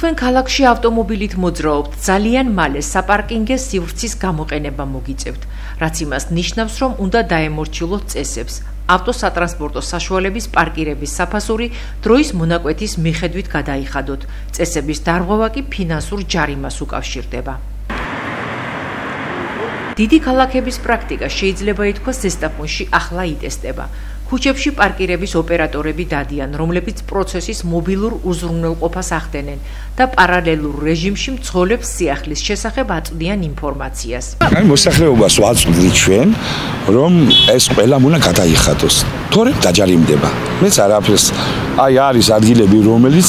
თქვენ ქალაქში ავტომობილით მოძრაობთ, ძალიან მალე საპარკინგე სივრცის გამოყენება მოგიწევთ, რაც იმას ნიშნავს, რომ უნდა დაემორჩილოთ წესებს. ავტოსატრანსპორტო საშუალების პარკირების საფასური დროის მონაკვეთის მიხედვით გადაიხადოთ. წესების დარღვევა კი ფინანსურ ჯარიმას უკავშირდება. დიდი ქალაქების პრაქტიკა შეიძლება ითქვას ზესტაფონში ახლა იტესტება. ქუჩებში პარკირების ოპერატორები დადიან, რომლებიც პროცესის მობილურ უზრუნველყოფას ახდენენ და პარალელურ რეჟიმში მცხოვრებს სიახლის შესახებ აწვდიან ინფორმაციას. Აი მოსახლეობას ვაწვდით ჩვენ, რომ ეს ყველა უნდა გადაიხადოს. თორემ დაჯარიმდება. მეც არაფერს აი არის ადგილები, რომელიც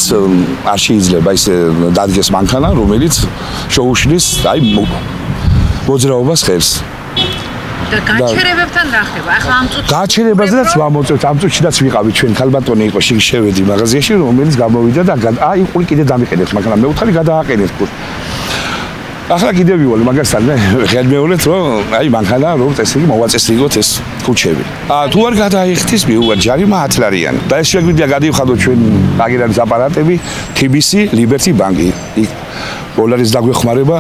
არ შეიძლება ისე დადგეს მანქანა, რომელიც შეუშლის აი მოძრაობას ხელს. გაჩერებებთან რა ხდება? ახლა ამ წუთში გაჩერებაზეც ვამოწევთ, ამ წუთშიც ვიყავი ჩვენ ქალბატონი იყო შევედი მაღაზიაში, რომელიც გამოვიდა და აი ყური კიდე დამიყენეთ, მაგრამ მეუთხარი გადააყენეთ ყური. ახლა კიდე ვივალე, მაგასთან მე ხელმეორეთ, რომ აი მანქანა რომ წესი მოვაწესრიგოთ ეს ქუჩები. თუ არ გადაიხდის, მიუღარ ჯარიმა 10 ლარიანი. და ეს შეგვიძლია გადავიხადოთ ჩვენ აგერანის აპარატები, TBC, Liberty ბანკი. იქ დოლარის დაგვეხმარება.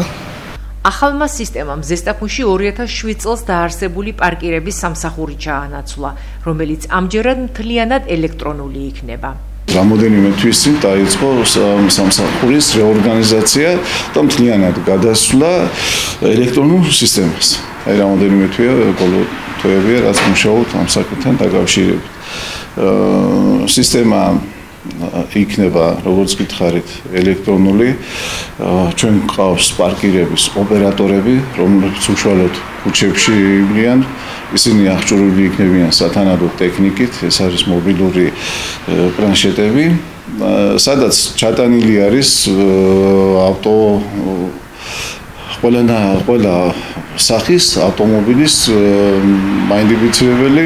ახალმა სისტემამ ზესტაფონში 2007 წელს დაარსებული პარკირების სამსახური ჩაანაცვლა, რომელიც ამჯერად მთლიანად ელექტრონული იქნება. Რამოდენიმე თვის წინ დაიწყო სამსახურის რეორგანიზაცია და მთლიანად გადასვლა ელექტრონულ სისტემას. აი რამოდენიმე თვეა, ბოლო თვეებია, რაც მუშაობთ ამ საკითხთან დაკავშირებით. სისტემა იქნება, როგორც გითხარით, ელექტრონული. ჩვენ გვყავს პარკირების ოპერატორები, რომლებიც უშუალოდ ქუჩებში ივლიან. ისინი აღჭურვილი იქნებიან სათანადო ტექნიკით, ეს არის მობილური პლანშეტები, სადაც ჩატანილი არის ავტო ყველა სახის ავტომობილის მაიდენტიფიცირებელი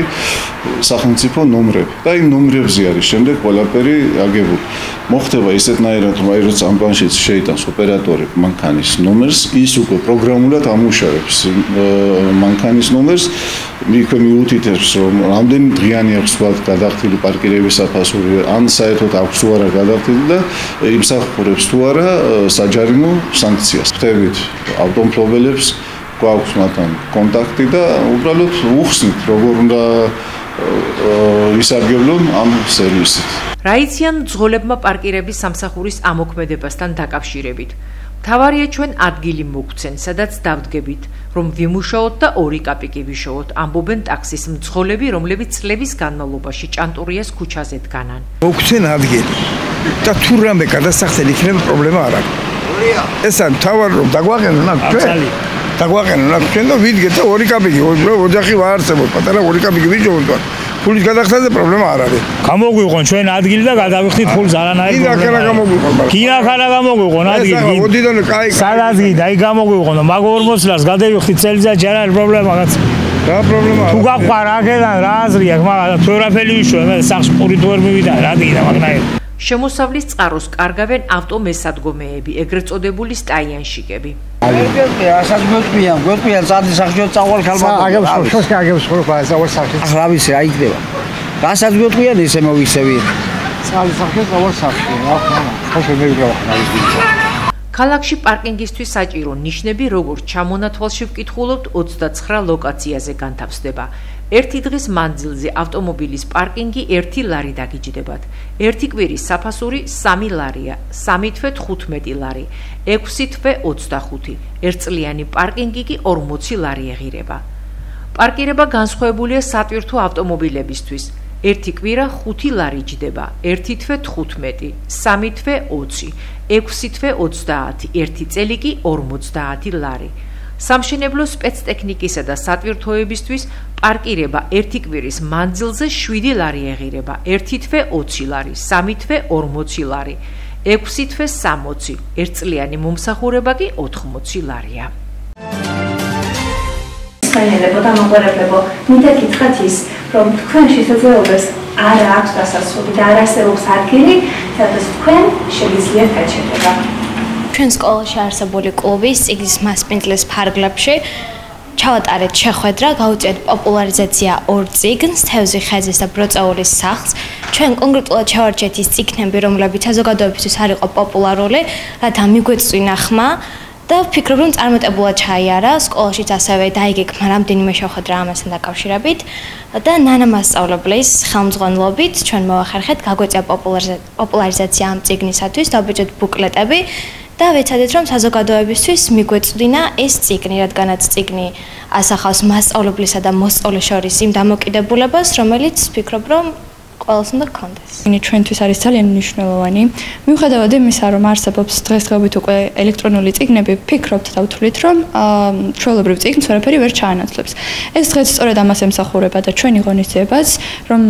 სახელმწიფო ნომრები და იმ ნომრებზე არის შემდეგ ყველაფერი აგებული. მოხდება ისეთნაირად, რომ აი როცა ამ პლანშეტს შეიტანს ოპერატორი მანქანის ნომერს, ის უკვე პროგრამულად ამუშავებს მანქანის ნომერს, იქვე მიუთითებს, რომ რამდენი დღიანი აქვს გადახდილი პარკირების საფასური, ან საერთოდ აქვს თუ არა გადახდილი და იმსახურებს თუ არა საჯარიმო სანქციას. ხდებით ავტომფლობელებს, გვაქვს მათთან კონტაქტი და უბრალოდ უხსნით, როგორ უნდა ისარგებლონ ამ სერვისით. რა იციან მძღოლებმა პარკირების სამსახურის ამოქმედებასთან დაკავშირებით? მთავარია ჩვენ ადგილი მოგცენ, სადაც დავდგებით, რომ ვიმუშაოთ და 2 კაპიკი ვიშოვოთ, ამბობენ ტაქსის მძღოლები, რომლებიც წლების განმავლობაში ჭანტურიას ქუჩაზე დგანან. მოგცენ ადგილი და თუ რამე გადასახდელი იქნება პრობლემა არ აქვს. ესა მთავარ რომ დაგვაყენონ აქ ჩვენ. დაგვაყენონ აქ ჩვენ და ვიდგეთ და 2 კაპიკი, ოჯახი ვაარსებოთ, პატარა 2 კაპიკი ვიჯოვოთ. ფულის გადახდაზე პრობლემა არ არის. გამოგვიყონ ჩვენ ადგილი და გადავიხდით ფულს არანაირი პრობლემა. კინახანა გამოგვიყონ ადგილი. ოდიდან კაი. სადაც გიდა, აი გამოგვიყონ და მაგ 40 ლარს გადავიხდით წელიწად ჯერ არის პრობლემა რაც. რა პრობლემაა? თუ გაყვარ აქედან რა აზრი აქვს, მაგრამ თუ ვერაფერი ვიშვა, მე სახში პური თუ ვერ მივიდა, რა გიდა მაგნაირი. შემოსავლის წყაროს კარგავენ ავტომესადგომეები, ეგრეთ წოდებული სტაიანშიკები. ასაც გვეტყვიან წადის სახშოთ წავალ ქალბატონს. აგებს ხურფა წავალ სახში. ახლა ვიცი რა იქნება. რასაც გვეტყვიან ისე მოვიქცევი. წავალ სახში წავალ სახში. ახლა მე ვიყავ. ქალაქში პარკინგისთვის საჭირო ნიშნები, როგორც ჩამონათვალში ვკითხულობთ, 29 ლოკაციაზე განთავსდება. ერთი დღის მანძილზე ავტომობილის პარკინგი 1 ლარი დაგიჯდებათ. ერთი კვირის საფასური 3 ლარია, 3 თვე 15 ლარი, 6 თვე 25. ერთწლიანი პარკინგი კი 40 ლარი ეღირება. პარკირება განსხვავებულია სატვირთო ავტომობილებისთვის. ერთი კვირა 5 ლარი ჯდება, ერთი თვე 15, 3 თვე 20, 6 თვე 30, ერთი წელი კი 50 ლარი. სამშენებლო სპეცტექნიკისა და სატვირთოებისთვის პარკირება ერთი კვირის მანძილზე 7 ლარი ეღირება, ერთი თვე 20 ლარი, 3 თვე 40 ლარი, 6 თვე 60, ერთწლიანი მომსახურება კი 80 ლარია. საინტერესო დამოუკიდებლებო, მინდა გითხრათ ის, რომ თქვენ შესაძლებლობას არ აქვს დასასრული და არ არსებობს ადგილი, სადაც თქვენ შეგიძლიათ გაჩერდება. ჩვენ სკოლაში არსებული კლუბის წიგნის მასპინძლის ფარგლებში ჩავატარეთ შეხვედრა, გავუწიეთ პოპულარიზაცია ორ წიგნს, თევზი ხეზის და ბროწეულის სახლს. ჩვენ კონკრეტულად ჩავარჩიეთ ის წიგნები, რომლებიც საზოგადოებისთვის არ იყო პოპულარული, რათა მიგვეწვინა ხმა და ვფიქრობ, რომ წარმატებულად ჩაიარა, სკოლაშიც ასევე დაიგეგმა რამდენიმე შეხვედრა ამასთან დაკავშირებით და ნანა მასწავლებლის ხელმძღვანელობით ჩვენ მოვახერხეთ გაგვეწია პოპულარიზაცია ამ წიგნისათვის, დავბეჭდეთ ბუკლეტები და ვეცადეთ, რომ საზოგადოებისთვის მიგვეწვინა ეს წიგნი, რადგანაც წიგნი ასახავს მასწავლებლისა და მოსწავლეს შორის იმ დამოკიდებულებას, რომელიც ვფიქრობ, რომ ყველას უნდა გქონდეს. ჩვენთვის არის ძალიან მნიშვნელოვანი. მიუხედავად იმისა, რომ არსებობს დღესდღეობით უკვე ელექტრონული წიგნები, ვფიქრობთ და ვთვლით, რომ ჩვეულებრივ წიგნს ვერაფერი ვერ ჩაანაცვლებს. ეს დღეს სწორედ ამას ემსახურება და ჩვენი ღონისძიებაც, რომ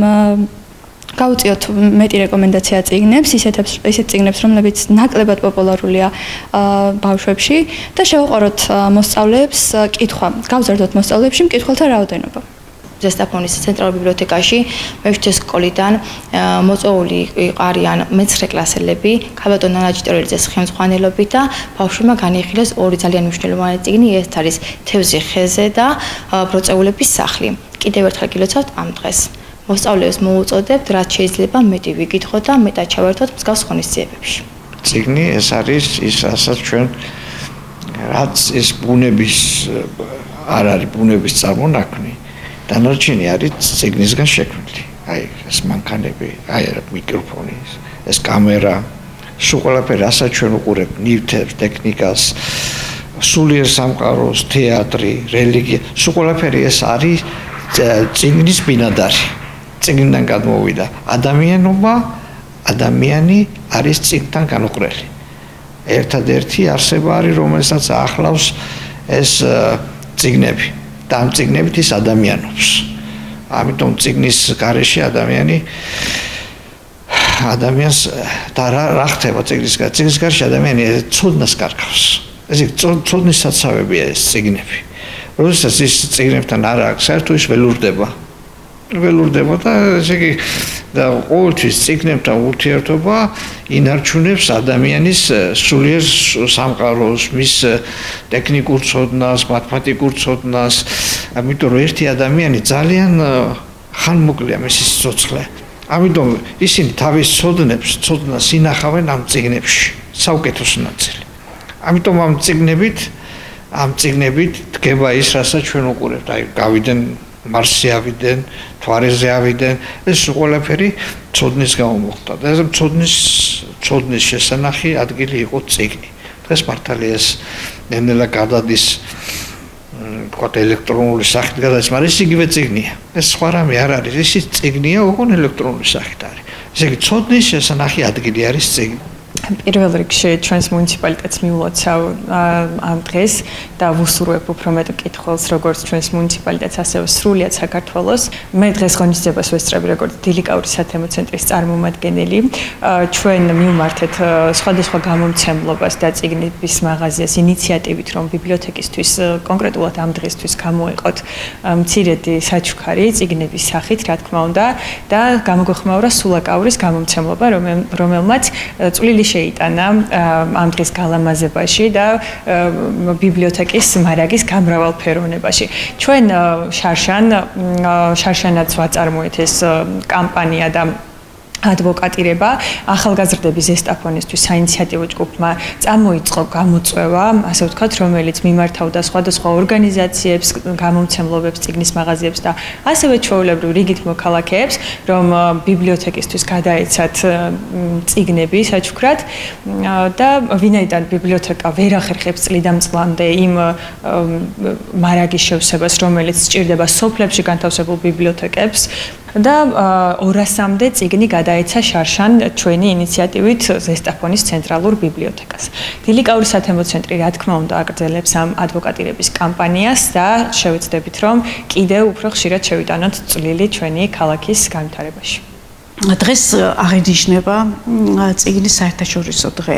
გავუწიოთ მეტი რეკომენდაცია წიგნებს, ისეთ წიგნებს, რომლებიც ნაკლებად პოპულარულია ბავშვებში და შევაყაროთ მოსწავლეებს კითხვა. გავზარდოთ მოსწავლეებში მკითხველთა რაოდენობა. ზესტაფონის ცენტრალურ ბიბლიოთეკაში მე-7 სკოლიდან მოწვეული არიან მე-9 კლასელები, ქალბატონ ნანა ჭიტორელიძეს ხელმძღვანელობით და ბავშვებმა განიხილეს ორი ძალიან მნიშვნელოვანი წიგნი, ეს არის თევზი ხეზე და ბროწეულების სახლი. კიდევ ერთხელ გილოცავთ ამ დღეს. მოსწავლეებს მოუწოდებთ, რაც შეიძლება მეტი ვიკითხოთ და მეტად ჩავერთოთ მსგავს ღონისძიებებში. წიგნი ეს არის ის, რასაც ჩვენ რაც ეს ბუნების არ არის ბუნების წარმონაქმნი. დანარჩენი არის წიგნისგან შექმნილი. აი ეს მანქანები, აი მიკროფონი, ეს კამერა, სულ ყველაფერი, რასაც ჩვენ უყურებთ, ნივთებს, ტექნიკას, სულიერ სამყაროს, თეატრი, რელიგია, სულ ყველაფერი ეს არის წიგნის ბინადარი. წიგნიდან გადმოვიდა ადამიანობა, ადამიანი არის წიგნთან განუყრელი. ერთადერთი არსება არის, რომელსაც ახლავს ეს წიგნები. და ამ წიგნებით ის ადამიანობს. ამიტომ წიგნის გარეშე ადამიანს და რა ხდება წიგნის გარეშე ადამიანი ცოდნას კარგავს. ესე იგი ცოდნის საცავებია ეს წიგნები. როდესაც ის წიგნებთან არ აქვს საერთო ის ველურდება და ესე იგი და ყოველთვის წიგნებთან ურთიერთობა ინარჩუნებს ადამიანის სულიერ სამყაროს, მის ტექნიკურ ცოდნას, მათემატიკურ ცოდნას, ამიტომ რომ ერთი ადამიანი ძალიან ხანმოკლეა მის სიცოცხლე. ამიტომ ისინი თავის ცოდნას ინახავენ ამ წიგნებში, საუკეთესო ნაწილი. ამიტომ ამ წიგნებით დგება ის, რასაც ჩვენ უყურებთ, აი გავიდენ მარსზე ავიდნენ, თვარეზე ავიდნენ, ეს ყველაფერი ცოდნის გამო მოხდა. და ეს ცოდნის შესანახი ადგილი იყო წიგნი. დღეს მართალია ეს ნელ-ნელა გადადის თქვა ელექტრონული სახით გადადის, მაგრამ ეს იგივე წიგნია. ეს სხვა რამე არ არის, ის წიგნია, ოღონდ ელექტრონული სახით არის. ესე იგი ცოდნის შესანახი ადგილი არის წიგნი. პირველ რიგში ჩვენს მუნიციპალიტეტს მიულოცავ ამ დღეს და ვუსურვებ უფრო მეტ მკითხველს როგორც ჩვენს მუნიციპალიტეტს, ასევე სრულიად საქართველოს. მე დღეს ღონისძიებას ვესწრები როგორც დილიკაური სათემო ცენტრის წარმომადგენელი. ჩვენ მივმართეთ სხვადასხვა გამომცემლობას და წიგნების მაღაზიას ინიციატივით, რომ ბიბლიოთეკისთვის კონკრეტულად ამ დღესთვის გამოიყოთ მცირედი საჩუქარი წიგნების სახით, რა თქმა უნდა, და გამოგვეხმაურა სულაკაურის გამომცემლობა, რომელმაც წვლილი შეიტანა ამ დღის გალამაზებაში და ბიბლიოთეკის მარაგის გამრავალფეროვნებაში. ჩვენ შარშანაც ვაწარმოეთ ეს კამპანია და ადვოკატირება ახალგაზრდების ზესტაფონისთვის საინიციატივო ჯგუფმა წამოიწყო გამოწვევა, ასე ვთქვათ, რომელიც მიმართავდა სხვადასხვა ორგანიზაციებს, გამომცემლობებს, წიგნის მაღაზიებს და ასევე ჩვეულებრივ რიგით მოქალაქეებს, რომ ბიბლიოთეკისთვის გადაეცათ წიგნები საჩუქრად და ვინაიდან ბიბლიოთეკა ვერ ახერხებს წლიდან წლამდე იმ მარაგის შევსებას, რომელიც სჭირდება სოფლებში განთავსებულ ბიბლიოთეკებს და 200-მდე წიგნი გადაეცა შარშან ჩვენი ინიციატივით ზესტაფონის ცენტრალურ ბიბლიოთეკას. დილიკაური სათემო ცენტრი, რა თქმა უნდა, აგრძელებს ამ ადვოკატირების კამპანიას და შევეცდებით, რომ კიდევ უფრო ხშირად შევიტანოთ წვლილი ჩვენი ქალაქის განვითარებაში. დღეს აღინიშნება წიგნის საერთაშორისო დღე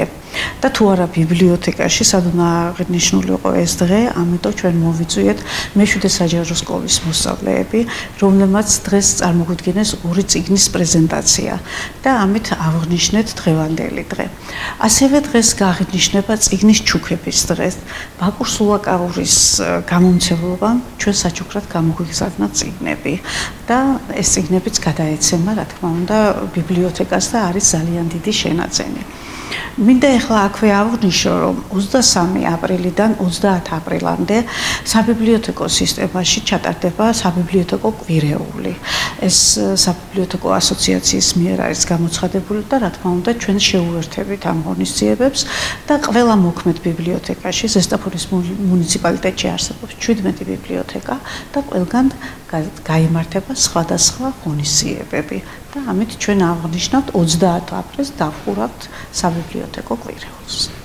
და თუ არა ბიბლიოთეკაში სადაც აღინიშნული იყო ეს დღე, ამიტომ ჩვენ მოვიწვიეთ მე-7 საჯარო სკოლის მოსწავლეები, რომლებმაც დღეს წარმოგვიდგინეს ორი წიგნის პრეზენტაცია და ამით აღნიშნეთ დღევანდელი დღე. ასევე დღეს აღინიშნება წიგნის ჩუქების დღე. ბაკურ სულაკაურის გამომცემლობამ ჩვენ საჩუქრად გამოგვიგზავნა წიგნები და ეს წიგნებიც გადაეცემა, რა თქმა უნდა, ბიბლიოთეკას და არის ძალიან დიდი შენაძენი. მინდა ახლა აქვე აღვნიშნო, რომ 23 აპრილიდან 30 აპრილამდე საბიბლიოთეკო სისტემაში ჩატარდება საბიბლიოთეკო კვირეული. ეს საბიბლიოთეკო ასოციაციის მიერ არის გამოცხადებული და რა თქმა უნდა ჩვენ შეუერთებით ამ ღონისძიებებს და ყველა მოქმედ ბიბლიოთეკაში, ზესტაფონის მუნიციპალიტეტში არსებობს 17 ბიბლიოთეკა და ყველგან გაიმართება სხვადასხვა ღონისძიებები. და ამით ჩვენ აღვნიშნავთ 30 აპრილს დავხურავთ საბიბლიოთეკო კვირეულს.